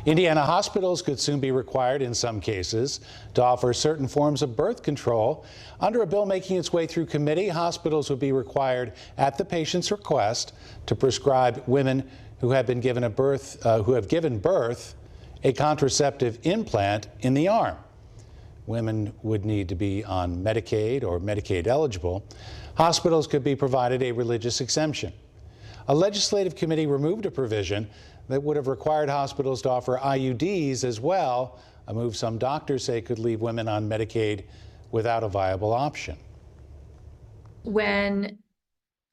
Indiana hospitals could soon be required in some cases to offer certain forms of birth control. Under a bill making its way through committee, hospitals would be required at the patient's request to prescribe women who have given birth a contraceptive implant in the arm. Women would need to be on Medicaid or Medicaid eligible. Hospitals could be provided a religious exemption. A legislative committee removed a provision that would have required hospitals to offer IUDs as well, a move some doctors say could leave women on Medicaid without a viable option. When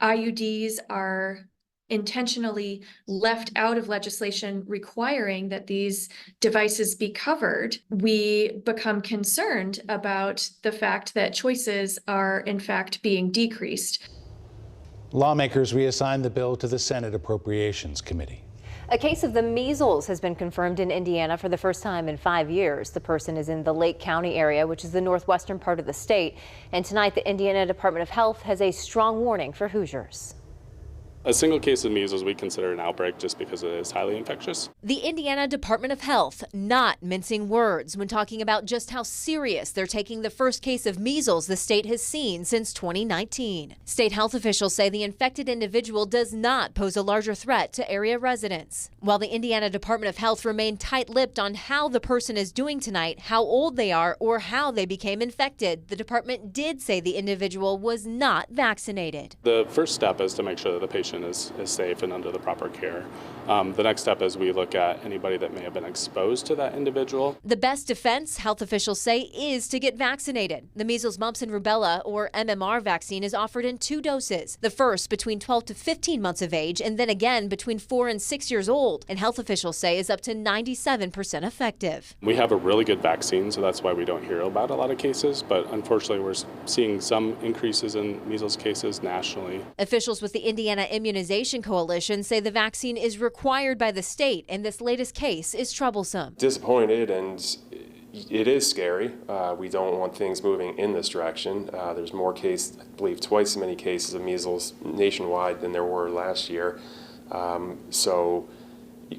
IUDs are intentionally left out of legislation requiring that these devices be covered, we become concerned about the fact that choices are in fact being decreased. Lawmakers reassigned the bill to the Senate Appropriations Committee. A case of the measles has been confirmed in Indiana for the first time in 5 years. The person is in the Lake County area, which is the northwestern part of the state. And tonight, the Indiana Department of Health has a strong warning for Hoosiers. A single case of measles we consider an outbreak just because it is highly infectious. The Indiana Department of Health not mincing words when talking about just how serious they're taking the first case of measles the state has seen since 2019. State health officials say the infected individual does not pose a larger threat to area residents. While the Indiana Department of Health remained tight-lipped on how the person is doing tonight, how old they are, or how they became infected, the department did say the individual was not vaccinated. The first step is to make sure that the patient is safe and under the proper care. The next step is we look at anybody that may have been exposed to that individual. The best defense, health officials say, is to get vaccinated. The measles, mumps, and rubella, or MMR vaccine, is offered in 2 doses. The first between 12 to 15 months of age, and then again between 4 and 6 years old. And health officials say is up to 97% effective. We have a really good vaccine, so that's why we don't hear about a lot of cases. But unfortunately, we're seeing some increases in measles cases nationally. Officials with the Indiana Immunization Coalition say the vaccine is required by the state, and this latest case is troublesome. Disappointed, and it is scary. We don't want things moving in this direction. There's more cases, I believe twice as many cases of measles nationwide than there were last year. So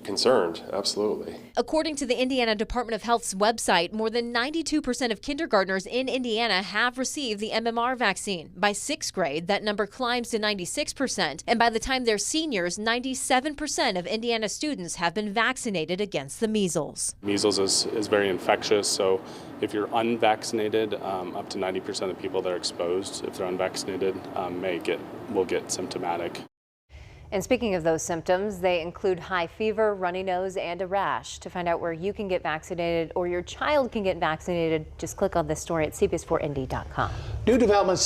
concerned, absolutely. According to the Indiana Department of Health's website, more than 92% of kindergartners in Indiana have received the MMR vaccine. By 6th grade, that number climbs to 96%. And by the time they're seniors, 97% of Indiana students have been vaccinated against the measles. Measles is very infectious, so if you're unvaccinated, up to 90% of people that are exposed, if they're unvaccinated, will get symptomatic. And speaking of those symptoms, they include high fever, runny nose, and a rash. To find out where you can get vaccinated or your child can get vaccinated, just click on this story at cbs4indy.com. New developments